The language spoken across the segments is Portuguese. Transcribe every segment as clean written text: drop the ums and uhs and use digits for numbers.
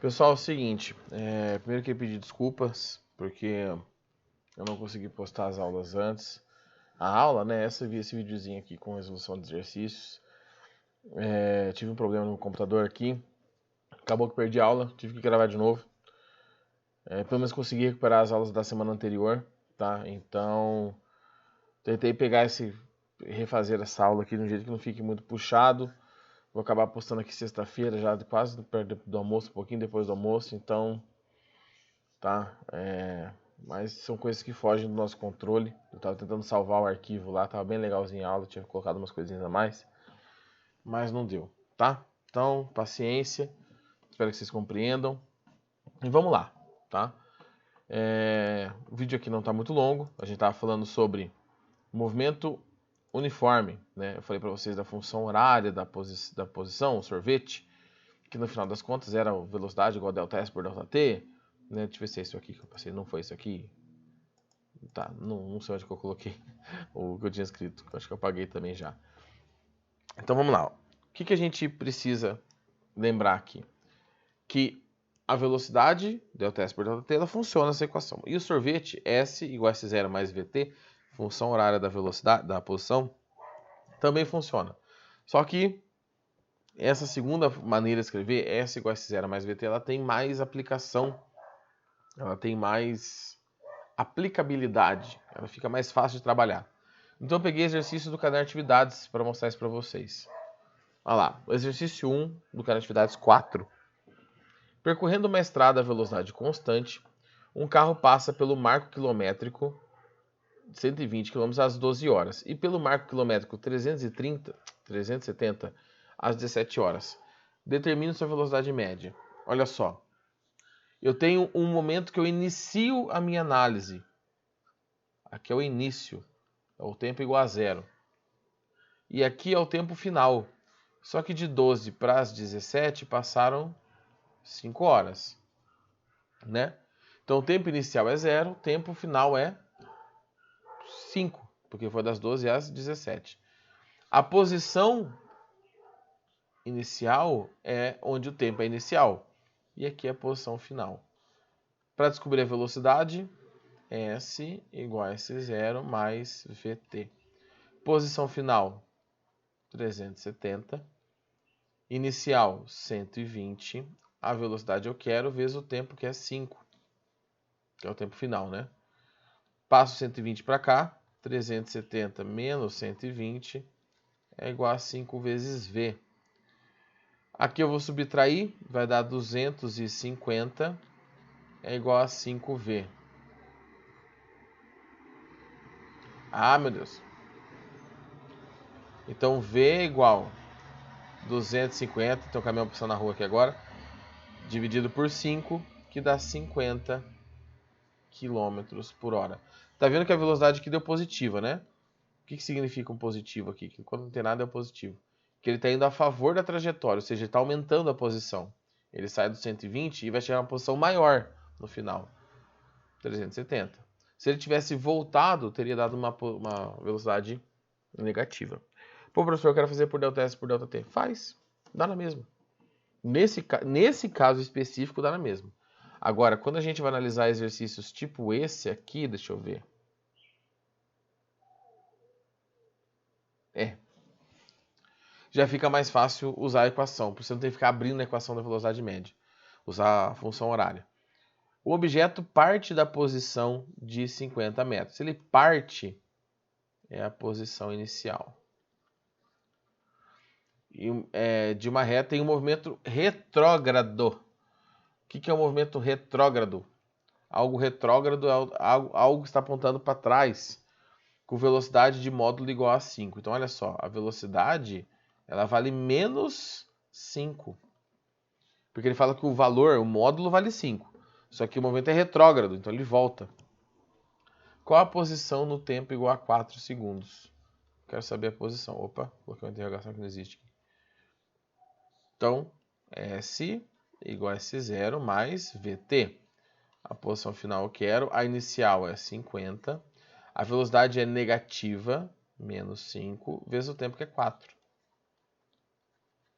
Pessoal, é o seguinte, primeiro queria pedir desculpas, porque eu não consegui postar as aulas antes. A aula, né, esse videozinho aqui com resolução de exercícios. Tive um problema no computador aqui, acabou que perdi a aula, tive que gravar de novo. Pelo menos consegui recuperar as aulas da semana anterior, tá? Então, tentei refazer essa aula aqui de um jeito que não fique muito puxado. Vou acabar postando aqui sexta-feira, já quase perto do almoço, um pouquinho depois do almoço, então, tá? Mas são coisas que fogem do nosso controle. Eu tava tentando salvar o arquivo lá, tava bem legalzinho a aula, tinha colocado umas coisinhas a mais, mas não deu, tá? Então, paciência, espero que vocês compreendam. E vamos lá, tá? O vídeo aqui não tá muito longo, a gente tava falando sobre movimento uniforme, né? Eu falei para vocês da função horária da posição, o sorvete, que no final das contas era a velocidade igual a ΔS por ΔT, né? Deixa eu ver se é isso aqui que eu passei, não foi isso aqui. Tá, não sei onde que eu coloquei o que eu tinha escrito, acho que eu apaguei também já. Então vamos lá, o que a gente precisa lembrar aqui? Que a velocidade, ΔS por ΔT, ela funciona essa equação. E o sorvete, S igual a S0 mais VT, função horária da velocidade, da posição, também funciona. Só que essa segunda maneira de escrever, S igual a S0 mais VT, ela tem mais aplicação, ela tem mais aplicabilidade, ela fica mais fácil de trabalhar. Então eu peguei exercício do caderno de atividades para mostrar isso para vocês. Olha lá, o exercício 1 do caderno de atividades 4. Percorrendo uma estrada a velocidade constante, um carro passa pelo marco quilométrico 120 km às 12 horas e pelo marco quilométrico 370 às 17 horas. Determine sua velocidade média. Olha só, eu tenho um momento que eu inicio a minha análise. Aqui é o início, é o tempo igual a zero. E aqui é o tempo final. Só que de 12 para as 17 passaram 5 horas, né? Então o tempo inicial é 0, o tempo final é 5, porque foi das 12 às 17. A posição inicial é onde o tempo é inicial. E aqui é a posição final. Para descobrir a velocidade, S igual a S0 mais VT. Posição final, 370. Inicial, 120. A velocidade eu quero vezes o tempo, que é 5. Que é o tempo final, né? Passo 120 para cá. 370 menos 120 é igual a 5 vezes V. Aqui eu vou subtrair, vai dar 250, é igual a 5V. Ah, meu Deus. Então V é igual 250, então caminhão passando na rua aqui agora, dividido por 5, que dá 50 km por hora. Tá vendo que a velocidade aqui deu positiva, né? O que significa um positivo aqui? Que quando não tem nada é positivo. Que ele está indo a favor da trajetória, ou seja, ele está aumentando a posição. Ele sai do 120 e vai chegar a uma posição maior no final. 370. Se ele tivesse voltado, teria dado uma velocidade negativa. Pô, professor, eu quero fazer por ΔS por ΔT. Faz. Dá na mesma. Nesse caso específico, dá na mesma. Agora, quando a gente vai analisar exercícios tipo esse aqui, deixa eu ver. Já fica mais fácil usar a equação, porque você não tem que ficar abrindo a equação da velocidade média. Usar a função horária. O objeto parte da posição de 50 metros. Se ele parte, é a posição inicial. De uma reta em um movimento retrógrado. O que é um movimento retrógrado? Algo retrógrado é algo que está apontando para trás, com velocidade de módulo igual a 5. Então, olha só, a velocidade ela vale menos 5. Porque ele fala que o valor, o módulo vale 5. Só que o movimento é retrógrado, então ele volta. Qual a posição no tempo igual a 4 segundos? Quero saber a posição. Opa, coloquei uma interrogação que não existe. Então, S igual a S0 mais VT. A posição final eu quero. A inicial é 50. A velocidade é negativa, menos 5, vezes o tempo, que é 4.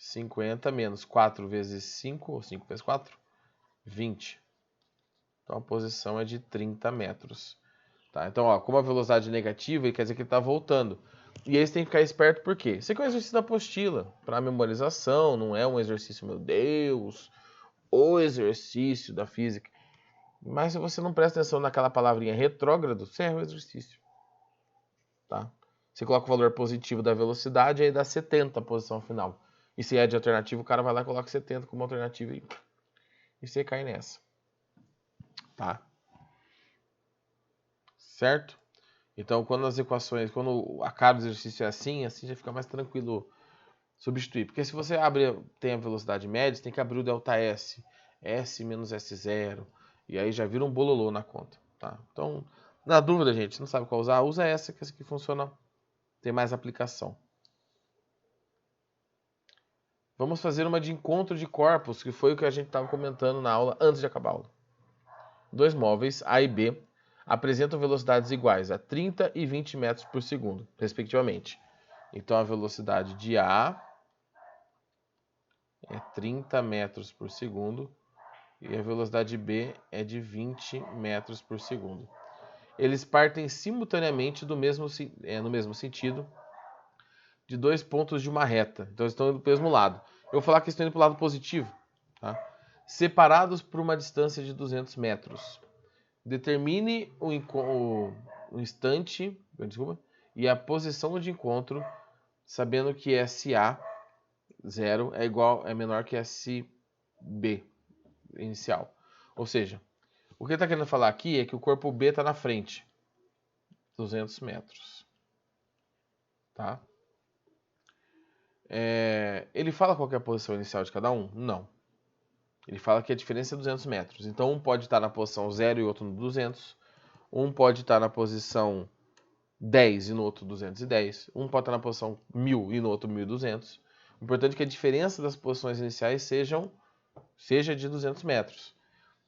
50 menos 4 vezes 5, ou 5 vezes 4, 20. Então a posição é de 30 metros. Tá? Então, ó, como a velocidade é negativa, quer dizer que ele está voltando. E aí você tem que ficar esperto por quê? Isso aqui é um exercício da apostila, para memorização, não é um exercício, meu Deus, o exercício da física. Mas se você não presta atenção naquela palavrinha retrógrado, você erra o exercício. Tá? Você coloca o valor positivo da velocidade, aí dá 70 a posição final. E se é de alternativa, o cara vai lá e coloca 70 como alternativa e você cai nessa. Tá? Certo? Então, quando as equações, quando a cara do exercício é assim já fica mais tranquilo substituir. Porque se você tem a velocidade média, você tem que abrir o delta S, S menos S0, e aí já vira um bololô na conta. Tá? Então, na dúvida, gente, não sabe qual usar, usa essa, que essa aqui funciona, tem mais aplicação. Vamos fazer uma de encontro de corpos, que foi o que a gente estava comentando na aula antes de acabar a aula. Dois móveis, A e B, apresentam velocidades iguais a 30 e 20 metros por segundo, respectivamente. Então, a velocidade de A é 30 metros por segundo e a velocidade B é de 20 metros por segundo. Eles partem simultaneamente no mesmo sentido de dois pontos de uma reta. Então, eles estão indo para o mesmo lado. Eu vou falar que estão indo para o lado positivo. Tá? Separados por uma distância de 200 metros. Determine o instante e a posição de encontro, sabendo que SA 0 é menor que SB inicial. Ou seja, o que ele está querendo falar aqui é que o corpo B está na frente, 200 metros. Tá? Ele fala qual é a posição inicial de cada um? Não. Ele fala que a diferença é 200 metros. Então, um pode estar na posição 0 e outro no 200. Um pode estar na posição 10 e no outro 210. Um pode estar na posição 1000 e no outro 1200. O importante é que a diferença das posições iniciais seja de 200 metros.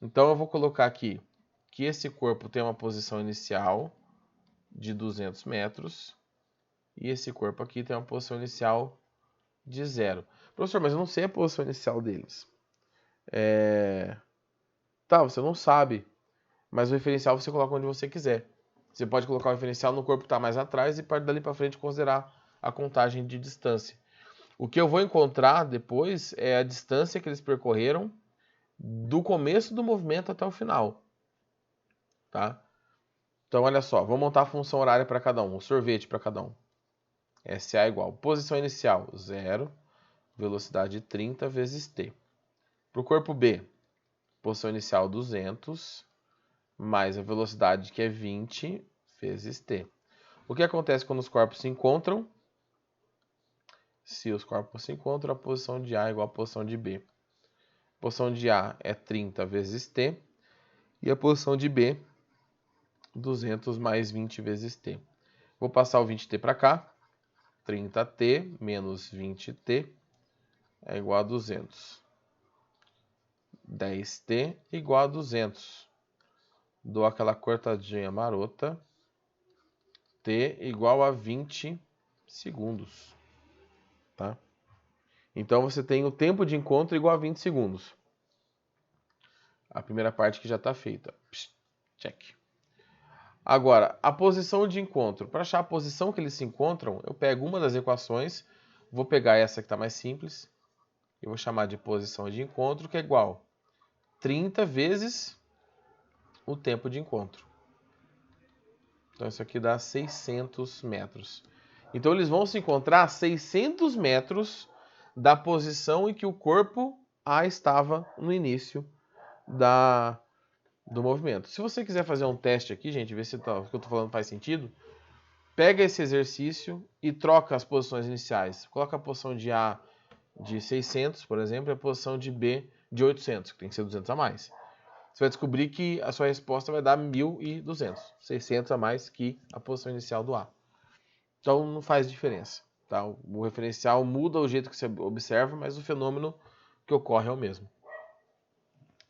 Então, eu vou colocar aqui que esse corpo tem uma posição inicial de 200 metros e esse corpo aqui tem uma posição inicial de 0. Professor, mas eu não sei a posição inicial deles. Tá, você não sabe, mas o referencial você coloca onde você quiser. Você pode colocar o referencial no corpo que está mais atrás e pode dali para frente considerar a contagem de distância. O que eu vou encontrar depois é a distância que eles percorreram do começo do movimento até o final. Tá? Então, olha só, vou montar a função horária para cada um, o sorvete para cada um. SA igual, posição inicial, 0, velocidade 30 vezes t. Para o corpo B, posição inicial 200, mais a velocidade que é 20 vezes t. O que acontece quando os corpos se encontram? Se os corpos se encontram, a posição de A é igual à posição de B. A posição de A é 30 vezes t e a posição de B, 200 mais 20 vezes t. Vou passar o 20t para cá. 30t menos 20t é igual a 200. 10t igual a 200. Dou aquela cortadinha marota. T igual a 20 segundos. Tá? Então você tem o tempo de encontro igual a 20 segundos. A primeira parte que já está feita. Check. Agora, a posição de encontro. Para achar a posição que eles se encontram, eu pego uma das equações, vou pegar essa que está mais simples, e vou chamar de posição de encontro, que é igual a 30 vezes o tempo de encontro. Então isso aqui dá 600 metros. Então eles vão se encontrar a 600 metros da posição em que o corpo A estava no início do movimento. Se você quiser fazer um teste aqui, gente, ver se o que eu estou falando faz sentido, pega esse exercício e troca as posições iniciais. Coloca a posição de A de 600, por exemplo, e a posição de B de 800, que tem que ser 200 a mais. Você vai descobrir que a sua resposta vai dar 1.200, 600 a mais que a posição inicial do A. Então não faz diferença. Tá? O referencial muda o jeito que você observa, mas o fenômeno que ocorre é o mesmo.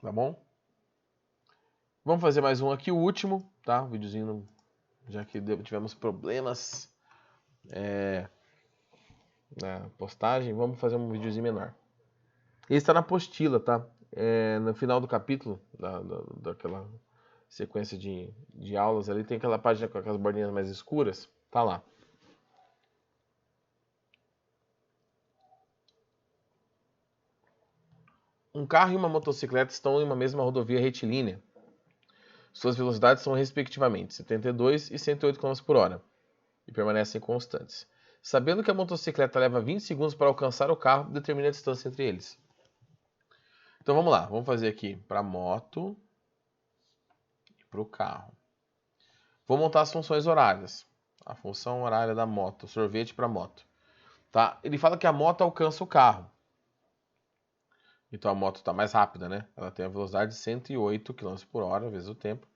Tá bom? Vamos fazer mais um aqui, o último, tá? O videozinho, já que tivemos problemas na postagem, vamos fazer um videozinho menor. Esse está na apostila, tá? no final do capítulo, daquela sequência de aulas ali, tem aquela página com aquelas bordinhas mais escuras, tá lá. Um carro e uma motocicleta estão em uma mesma rodovia retilínea. Suas velocidades são respectivamente 72 e 108 km por hora e permanecem constantes. Sabendo que a motocicleta leva 20 segundos para alcançar o carro, determine a distância entre eles. Então vamos lá, vamos fazer aqui para a moto e para o carro. Vou montar as funções horárias. A função horária da moto, sorvete para moto. Tá? Ele fala que a moto alcança o carro. Então a moto está mais rápida, né? Ela tem a velocidade de 108 km por hora, vezes o tempo.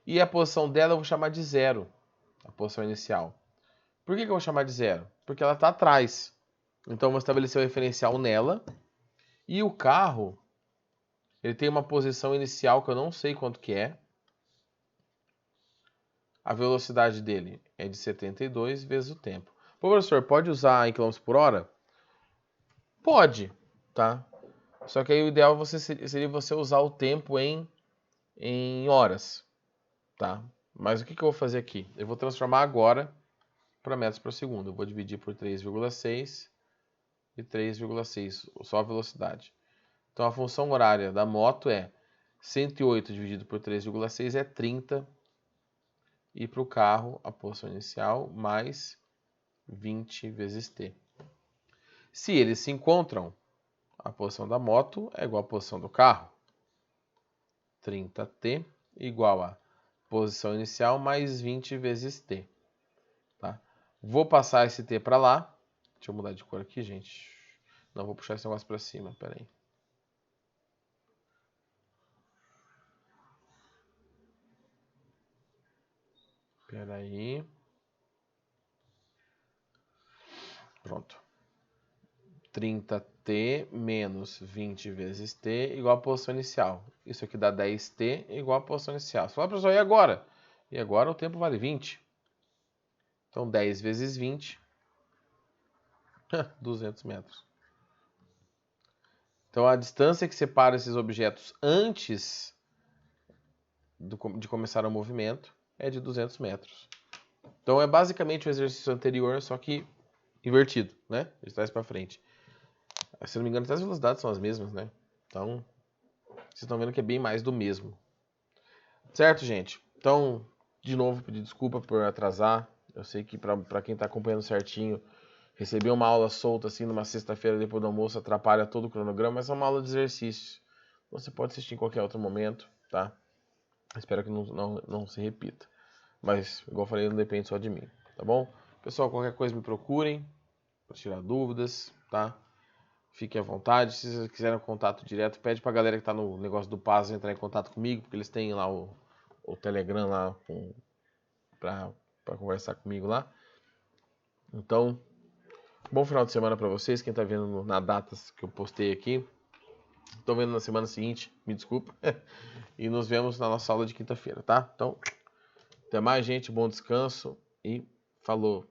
E a posição dela eu vou chamar de 0, a posição inicial. Por que eu vou chamar de 0? Porque ela está atrás. Então eu vou estabelecer o referencial nela. E o carro, ele tem uma posição inicial que eu não sei quanto que é. A velocidade dele é de 72 vezes o tempo. Pô, professor, pode usar em km por hora? Pode, tá? Só que aí o ideal seria você usar o tempo em horas, tá? Mas o que eu vou fazer aqui? Eu vou transformar agora para metros por segundo. Eu vou dividir por 3,6 e 3,6, só a velocidade. Então a função horária da moto é 108 dividido por 3,6 é 30. E para o carro, a posição inicial mais 20 vezes t. Se eles se encontram, a posição da moto é igual à posição do carro. 30t igual a posição inicial mais 20 vezes t. Tá? Vou passar esse t para lá. Deixa eu mudar de cor aqui, gente. Não, vou puxar esse negócio para cima, peraí. Peraí. Pronto. 30t menos 20 vezes t igual à posição inicial. Isso aqui dá 10t igual à posição inicial. Você fala, professor, e agora? E agora o tempo vale 20. Então 10 vezes 20, 200 metros. Então a distância que separa esses objetos antes de começar o movimento é de 200 metros. Então é basicamente o exercício anterior, só que invertido, né? De trás para frente. Se não me engano, até as velocidades são as mesmas, né? Então, vocês estão vendo que é bem mais do mesmo. Certo, gente? Então, de novo, pedir desculpa por atrasar. Eu sei que para quem está acompanhando certinho, receber uma aula solta assim numa sexta-feira depois do almoço atrapalha todo o cronograma, mas é uma aula de exercícios. Você pode assistir em qualquer outro momento, tá? Espero que não se repita. Mas, igual eu falei, não depende só de mim, tá bom? Pessoal, qualquer coisa me procurem para tirar dúvidas, tá? Fiquem à vontade. Se vocês quiserem contato direto, pede pra galera que tá no negócio do Paz entrar em contato comigo, porque eles têm lá o Telegram lá pra conversar comigo lá. Então, bom final de semana pra vocês. Quem tá vendo na datas que eu postei aqui. Tô vendo na semana seguinte, me desculpa. E nos vemos na nossa aula de quinta-feira, tá? Então, até mais, gente. Bom descanso e falou!